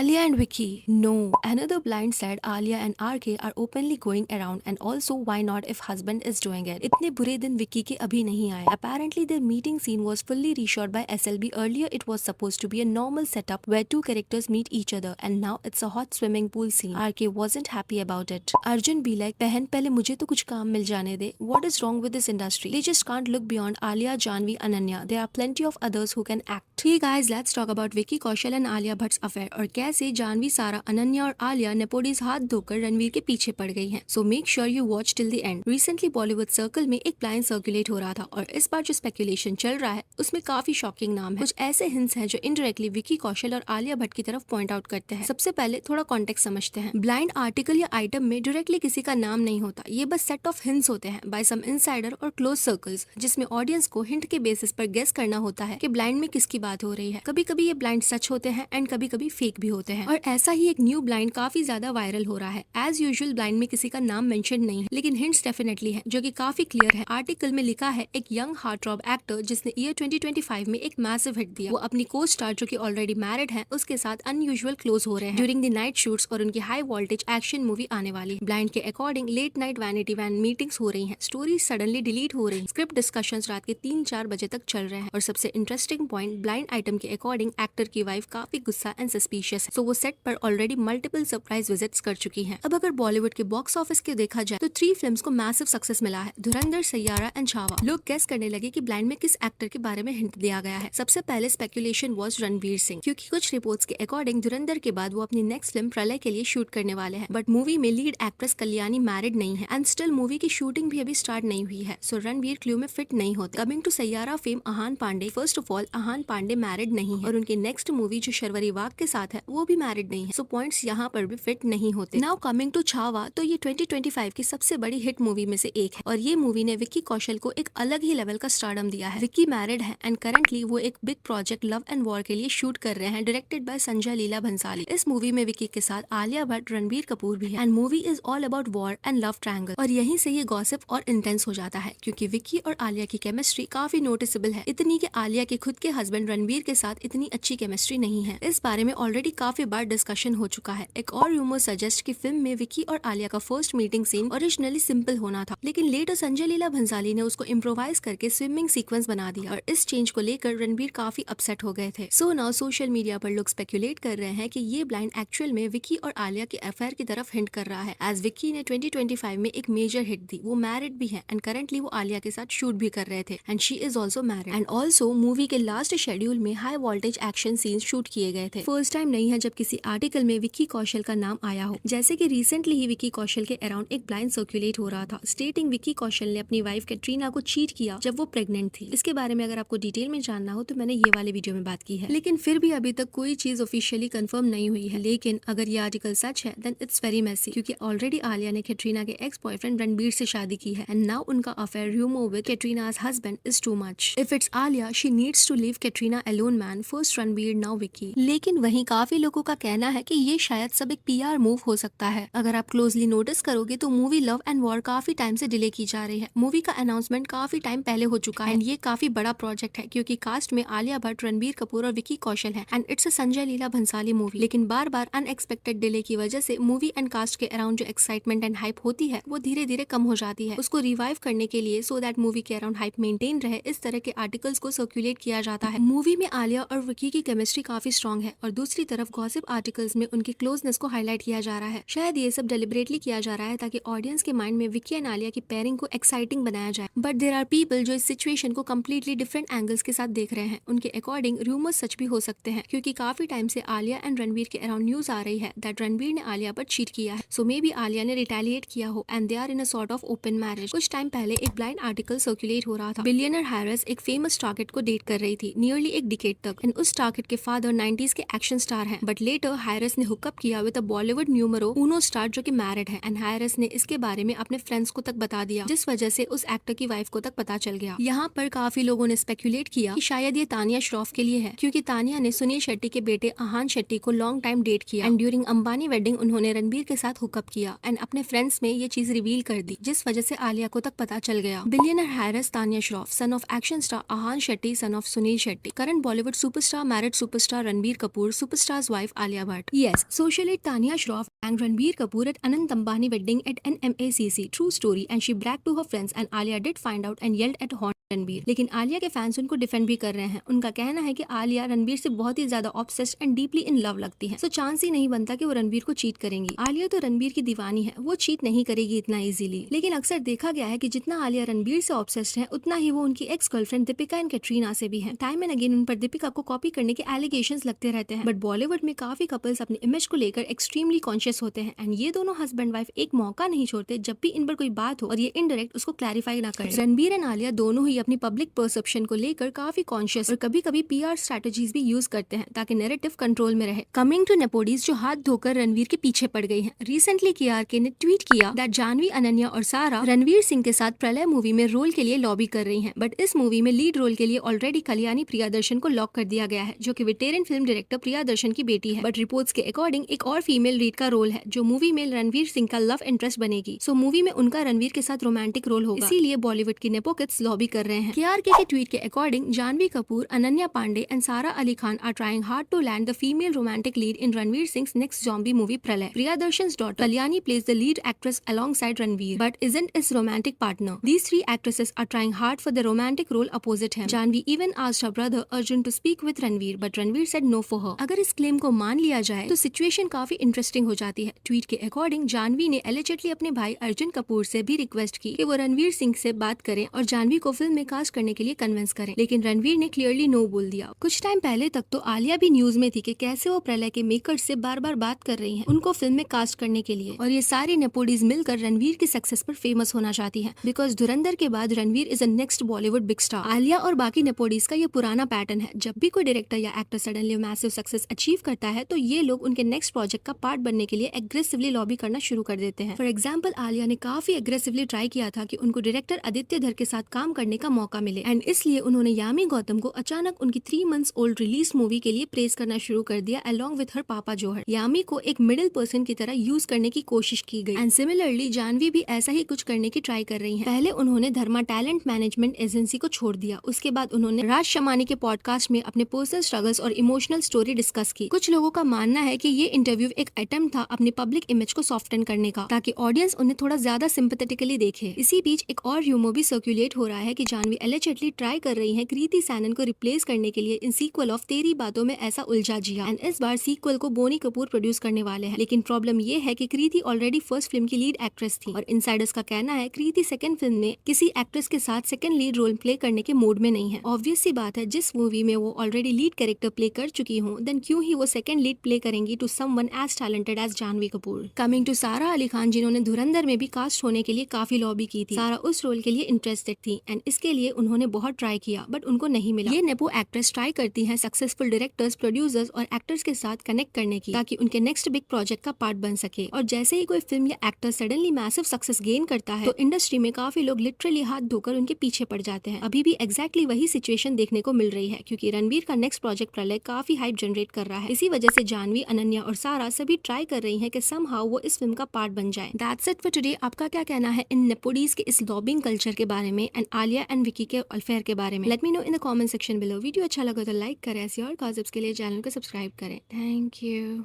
Alia and Vicky. No. Another blind said Alia and RK are openly going around and also why not if husband is doing it. इतने बुरे दिन विक्की के अभी नहीं आए. Apparently their meeting scene was fully reshot by SLB. Earlier it was supposed to be a normal setup where two characters meet each other and now it's a hot swimming pool scene. RK wasn't happy about it. Arjun be like, बहन पहले मुझे तो कुछ काम मिल जाने दे. What is wrong with this industry? They just can't look beyond Alia, Janvi, Ananya. There are plenty of others who can act. Hey guys, let's talk about Vicky Kaushal and Alia Bhatt's affair और कैसे जानवी, सारा, अनन्या और आलिया नेपोटीज हाथ धोकर रणवीर के पीछे पड़ गई हैं. So make sure you watch till the end. Recently Bollywood circle में एक ब्लाइंड सर्कुलेट हो रहा था और इस बार जो स्पेकुलेशन चल रहा है उसमें काफी शॉकिंग नाम है. कुछ ऐसे हिंट्स हैं जो इनडायरेक्टली विकी कौशल और आलिया भट्ट की तरफ पॉइंट आउट करते हैं. सबसे पहले थोड़ा कॉन्टेक्स्ट समझते हैं. ब्लाइंड आर्टिकल या आइटम में डायरेक्टली किसी का नाम नहीं होता. ये बस सेट ऑफ हिंट्स होते हैं बाय सम इनसाइडर और क्लोज सर्कल्स जिसमें ऑडियंस को हिंट के बेसिस पर गेस करना होता है कि ब्लाइंड में किसकी बात हो रही है. कभी कभी ये ब्लाइंड सच होते हैं एंड कभी कभी फेक भी होते हैं और ऐसा ही एक न्यू ब्लाइंड काफी ज्यादा वायरल हो रहा है. एज यूजुअल ब्लाइंड में किसी का नाम मेंशन नहीं है लेकिन हिंट्स डेफिनेटली है जो कि काफी क्लियर है. आर्टिकल में लिखा है एक यंग हार्टथ्रॉब एक्टर जिसने ईयर 2025 में एक मैसिव हिट दिया. वो अपनी को स्टार जो कि ऑलरेडी मैरिड है उसके साथ अनयूजुअल क्लोज हो रहे हैं ड्यूरिंग द नाइट शूट्स और उनकी हाई वोल्टेज एक्शन मूवी आने वाली. ब्लाइंड के according late night vanity van meetings हो रही हैं. स्टोरी सडनली डिलीट हो रही है. स्क्रिप्ट डिस्कशंस रात के 3-4 बजे तक चल रहे हैं और सबसे इंटरेस्टिंग पॉइंट ब्लाइंड आइटम के अकॉर्डिंग एक्टर की वाइफ काफी गुस्सा एंड सस्पिशियस है. सो वो सेट पर ऑलरेडी मल्टीपल सरप्राइज विजिट्स कर चुकी हैं. अब अगर बॉलीवुड के बॉक्स ऑफिस के देखा जाए तो 3 फिल्म्स को मैसिव सक्सेस मिला है. धुरंधर, सैयारा एंड छावा. लोग गेस करने लगे कि ब्लाइंड में किस एक्टर के बारे में हिंट दिया गया है. सबसे पहले स्पेकुलेशन वाज रणवीर सिंह क्योंकि कुछ रिपोर्ट्स के अकॉर्डिंग धुरंधर के बाद वो अपनी नेक्स्ट फिल्म प्रलय के लिए शूट करने वाले हैं. बट मूवी में लीड एक्ट्रेस कल्याणी मैरिड नहीं है एंड स्टिल मूवी की शूटिंग भी अभी स्टार्ट नहीं हुई है. सो रणवीर क्लू में फिट नहीं होते. Coming to Saiyaara fame Ahaan Panday. First of all Ahaan Panday married नहीं है और उनकी नेक्स्ट मूवी जो शर्वरी वाघ के साथ है वो भी मैरिड नहीं है. सो पॉइंट्स यहाँ पर भी फिट नहीं होते. नाउ कमिंग टू छावा तो ये 2025 की सबसे बड़ी हिट मूवी में से एक है और ये मूवी ने विक्की कौशल को एक अलग ही लेवल का स्टारडम दिया है. विक्की मैरिड है एंड करंटली वो एक big project love and war के लिए शूट कर रहे हैं डायरेक्टेड बाय संजय लीला भंसाली. इस मूवी में विक्की के साथ आलिया भट्ट, रणबीर कपूर भी है and movie is all about war and love triangle. और यहीं से ये गॉसिप और इंटेंस हो जाता है क्योंकि विक्की और आलिया की केमिस्ट्री काफी नोटिसेबल है. इतनी कि आलिया के खुद के हस्बैंड रणबीर के साथ इतनी अच्छी केमिस्ट्री नहीं है. इस बारे में ऑलरेडी काफी बार डिस्कशन हो चुका है. एक और रूमर सजेस्ट कि फिल्म में विक्की और आलिया का first meeting scene originally simple होना था लेकिन लेटर संजय लीला भंसाली ने उसको इम्प्रोवाइज करके स्विमिंग सीक्वेंस बना दिया और इस चेंज को लेकर रणबीर काफी अपसेट हो गए थे. सो नाउ सोशल मीडिया पर लोग स्पेकुलेट कर रहे हैं कि ये ब्लाइंड एक्चुअल में विक्की और आलिया के अफेयर की तरफ हिंट कर रहा है. एज विक्की ने 2025 में एक मेजर हिट दी. वो मैरिड भी है एंड करंटली वो आलिया के साथ शूट भी कर रहे थे and she is also married. And also movie के लास्ट शेड्यूल में high voltage action scenes shoot किए गए थे. फर्स्ट टाइम नहीं है जब किसी आर्टिकल में विक्की कौशल का नाम आया हो. जैसे कि रिसेंटली ही विक्की कौशल के अराउंड एक ब्लाइंड सर्कुलेट हो रहा था स्टेटिंग विक्की कौशल ने अपनी वाइफ कैटरीना को चीट किया जब वो प्रेग्नेंट थी. इसके बारे में अगर आपको डिटेल में जानना हो तो मैंने ये वाले वीडियो में बात की है लेकिन फिर भी अभी तक कोई चीज ऑफिशियली कंफर्म नहीं हुई है. लेकिन अगर ये आर्टिकल सच है देन इट्स वेरी मेसी क्योंकि ऑलरेडी आलिया ने कैटरीना के एक्स बॉयफ्रेंड रणबीर से शादी की है एंड नाउ उनका affair rumour with Katrina's husband is too much. If it's Alia, she needs to leave Katrina alone man. First Ranbir now Vicky. लेकिन वहीं काफी लोगों का कहना है कि ये शायद सब एक PR मूव हो सकता है. अगर आप क्लोजली नोटिस करोगे तो मूवी लव एंड वॉर काफी टाइम से डिले की जा रही है. मूवी का अनाउंसमेंट काफी टाइम पहले हो चुका है एंड ये काफी बड़ा प्रोजेक्ट है क्योंकि कास्ट में आलिया भट्ट, रणबीर कपूर और विक्की कौशल है and it's a Sanjay Leela Bhansali movie. लेकिन बार बार अनएक्सपेक्टेड डिले की वजह से मूवी एंड कास्ट के अराउंड जो एक्साइटमेंट एंड हाइप होती है वो धीरे धीरे कम हो जाती है. उसको रिवाइव करने के लिए सो दैट मूवी के अराउंड हाइप मेंटेन रहे इस तरह के आर्टिकल्स को सर्कुलेट किया जाता है. मूवी में आलिया और विक्की की केमिस्ट्री काफी स्ट्रॉन्ग है और दूसरी तरफ गॉसिप आर्टिकल्स में उनकी क्लोजनेस को हाईलाइट किया जा रहा है. शायद ये सब डेलिबरेटली किया जा रहा है ताकि ऑडियंस के माइंड में विक्की एंड आलिया की पेयरिंग को एक्साइटिंग बनाया जाए. बट देयर आर पीपल जो इस सिचुएशन को कम्प्लीटली डिफरेंट एंगल्स के साथ देख रहे हैं. उनके अकॉर्डिंग रूमर्स सच भी हो सकते हैं क्योंकि काफी टाइम से आलिया एंड रणबीर के अराउंड न्यूज आ रही है दैट रणबीर ने आलिया पर चीट किया है. सो मे बी आलिया ने रिटेलिएट किया हो and they are in a sort of open marriage. कुछ टाइम पहले एक ब्लाइंड आर्टिकल सर्कुलेट हो रहा था. बिलियनर हैरिस एक फेमस टारगेट को डेट कर रही थी नियरली एक डिकेड तक एंड उस टारगेट के फादर 90s के एक्शन स्टार हैं. बट लेटर हैरिस ने हुकअप किया with a Bollywood numero Uno star जो कि मैरिड है एंड हैरिस ने इसके बारे में अपने फ्रेंड्स को तक बता दिया जिस वजह से उस एक्टर की वाइफ को तक पता चल गया. यहाँ पर काफी लोगों ने स्पेकुलेट किया कि शायद ये तानिया श्रॉफ के लिए है क्योंकि तानिया ने सुनील शेट्टी के बेटे आहान शेट्टी को लॉन्ग टाइम डेट किया एंड ड्यूरिंग अंबानी वेडिंग उन्होंने रणबीर के साथ हुकअप किया एंड अपने फ्रेंड्स में ये चीज रिवील कर दी जिस वजह से आलिया को तक पता चल गया. Billionaire heiress Tania Shroff son of action star Ahan Shetty son of Suniel Shetty, current Bollywood superstar married superstar Ranbir Kapoor, superstars wife Alia Bhatt. Yes, socialite Tanya Shroff and Ranbir Kapoor at Anant Ambani wedding at NMACC. True story, and she bragged to her friends and Alia did find out and yelled at Ranbir. लेकिन आलिया के fans उनको defend भी कर रहे हैं। उनका कहना है कि आलिया रणबीर से बहुत ही ज्यादा obsessed and deeply in love लगती है, सो चांस ही नहीं बनता कि वो रणबीर को चीट करेंगी। आलिया तो रणबीर की दीवानी है, वो चीट नहीं करेगी इतना इजीली। लेकिन अक्सर देखा गया है कि जितना आलिया रणबीर से ऑब्सेस्ड है, उतना ही वो उनकी ex girlfriend Deepika and Katrina से भी है। टाइम एंड अगेन उन पर दीपिका को कॉपी करने के एलिगेशंस लगते रहते हैं, बट बॉलीवुड में काफी कपल्स अपनी इमेज को लेकर एक्सट्रीमली कॉन्शियस होते हैं एंड ये दोनों हस्बैंड वाइफ एक मौका नहीं छोड़ते जब भी इन पर कोई बात हो और ये इनडायरेक्ट उसको क्लैरिफाई ना करे। रणबीर एंड आलिया दोनों ही अपनी पब्लिक परसेप्शन को लेकर काफी कॉन्शियस और कभी कभी पीआर स्ट्रेटजीज भी यूज करते हैं ताकि नैरेटिव कंट्रोल में रहे। कमिंग टू नेपोडीज जो हाथ धोकर रणवीर के पीछे पड़ गई हैं। रिसेंटली केआरके ने ट्वीट किया दैट जानवी, अनन्या और सारा रणवीर सिंह के साथ प्रलय मूवी में रोल के लिए लॉबी कर रही हैं, बट इस मूवी में लीड रोल के लिए ऑलरेडी कल्याणी प्रियादर्शन को लॉक कर दिया गया है, जो कि वेटेरन फिल्म डायरेक्टर प्रियादर्शन की बेटी है। बट रिपोर्ट्स के अकॉर्डिंग एक और फीमेल लीड का रोल है जो मूवी में रणवीर सिंह का लव इंटरेस्ट बनेगी। सो मूवी में उनका रणवीर के साथ रोमांटिक रोल होगा, इसीलिए बॉलीवुड की नेपो किड्स लॉबी कर रहे हैं। केआरके के ट्वीट के according Janhvi Kapoor, Ananya Panday and Sara Ali Khan are trying hard to land the female romantic lead in Ranveer Singh's next zombie movie Pralay. Priyadarshan's daughter Kalyani plays the lead actress alongside Ranveer, but isn't his romantic partner. These three actresses are trying hard for the romantic role opposite him. Janvi even asked her brother Arjun to speak with Ranveer, but Ranveer said no for her. अगर इस claim को मान लिया जाए तो situation काफी interesting हो जाती है। ट्वीट के अकॉर्डिंग जानवी ने एलिजेडली अपने भाई अर्जुन कपूर से भी रिक्वेस्ट की कि वो रणवीर सिंह से बात करें और जानवी को फिल्म में कास्ट करने के लिए कन्विंस करें, लेकिन रणवीर ने क्लियरली नो बोल दिया। कुछ टाइम पहले तक तो आलिया भी न्यूज में थी कि कैसे वो प्रलय के मेकर्स से बार बार बात कर रही हैं उनको फिल्म में कास्ट करने के लिए, और ये सारी नेपोडीज मिलकर रणवीर की सक्सेस पर फेमस होना चाहती हैं बिकॉज धुरंधर के बाद Ranveer is a next Bollywood big star. Alia और बाकी नेपोडीज का ये पुराना पैटर्न है, जब भी कोई डायरेक्टर या actor suddenly massive success achieve करता है तो ये लोग उनके नेक्स्ट प्रोजेक्ट का पार्ट बनने के लिए एग्रेसिवली लॉबी करना शुरू कर देते हैं। फॉर एग्जाम्पल आलिया ने काफी एग्रेसिवली ट्राई किया था कि उनको डायरेक्टर आदित्य धर के साथ काम करने का मौका मिले एंड इसलिए उन्होंने यामी गौतम को अचानक उनकी 3 months ओल्ड रिलीज मूवी के लिए प्रेस करना शुरू कर दिया अलॉन्ग विद हर पापा जोहर। यामी को एक मिडिल पर्सन की तरह यूज करने की कोशिश की गई एंड सिमिलरली जानवी भी ऐसा ही कुछ करने की ट्राई कर रही हैं। पहले उन्होंने धर्मा टैलेंट मैनेजमेंट एजेंसी को छोड़ दिया, उसके बाद उन्होंने राज शमानी के पॉडकास्ट में अपने पर्सनल स्ट्रगल्स और इमोशनल स्टोरी डिस्कस की। कुछ लोगों का मानना है कि ये इंटरव्यू एक अटेम्प्ट था अपनी पब्लिक इमेज को सॉफ्टन करने का, ताकि ऑडियंस उन्हें थोड़ा ज्यादा सिंपैथेटिकली देखे। इसी बीच एक और र्यूमर भी सर्कुलेट हो रहा है कि जानवी एलिजेडली ट्राई कर रही है कृति सैनन को रिप्लेस करने के लिए इन सीक्वल ऑफ तेरी बातों में ऐसा उलझा जिया एंड इस बार सीक्वल को बोनी कपूर प्रोड्यूस करने वाले हैं। लेकिन प्रॉब्लम ये है कि कृति ऑलरेडी फर्स्ट फिल्म की लीड एक्ट्रेस थी और इनसाइडर्स का कहना है कृति सेकंड फिल्म में किसी एक्ट्रेस के साथ सेकंड लीड रोल प्ले करने के मूड में नहीं है। ऑब्वियस सी बात है, जिस मूवी में वो ऑलरेडी लीड कैरेक्टर प्ले कर चुकी हूँ, देन क्यों ही वो सेकंड लीड प्ले करेंगी to someone as talented as Janhvi Kapoor. Coming to Sara Ali Khan, जिन्होंने धुरंधर में भी कास्ट होने के लिए काफी लॉबी की थी। सारा उस रोल के लिए इंटरेस्टेड थी एंड इसके लिए उन्होंने बहुत ट्राई किया बट उनको नहीं मिला। ये नेपो एक्ट्रेस ट्राई करती है सक्सेसफुल डायरेक्टर्स, प्रोड्यूसर्स और एक्टर्स के साथ कनेक्ट करने की, ताकि उनके नेक्स्ट बिग प्रोजेक्ट का पार्ट बन सके। और जैसे ही कोई फिल्म या actor suddenly massive success gain करता है तो इंडस्ट्री में काफी लोग लिटरली हाथ धोकर उनके पीछे पड़ जाते हैं। अभी भी एग्जैक्टली वही सिचुएशन देखने को मिल रही है, क्योंकि रणवीर का नेक्स्ट प्रोजेक्ट प्रलय काफी हाइप जनरेट कर रहा है। इसी वजह से जानवी, अनन्या और सारा सभी ट्राई कर रही है कि समहाउ वो इस फिल्म का पार्ट बन जाए। That's it for today. आपका क्या कहना है इन नेपोडीज के इस लॉबिंग कल्चर के बारे में एंड आलिया एंड विकी के अफेयर के बारे में? Let me know in the comment section below. Video अच्छा लगा तो लाइक करें, ऐसी और गॉसिप्स के लिए चैनल को सब्सक्राइब करें। Thank you.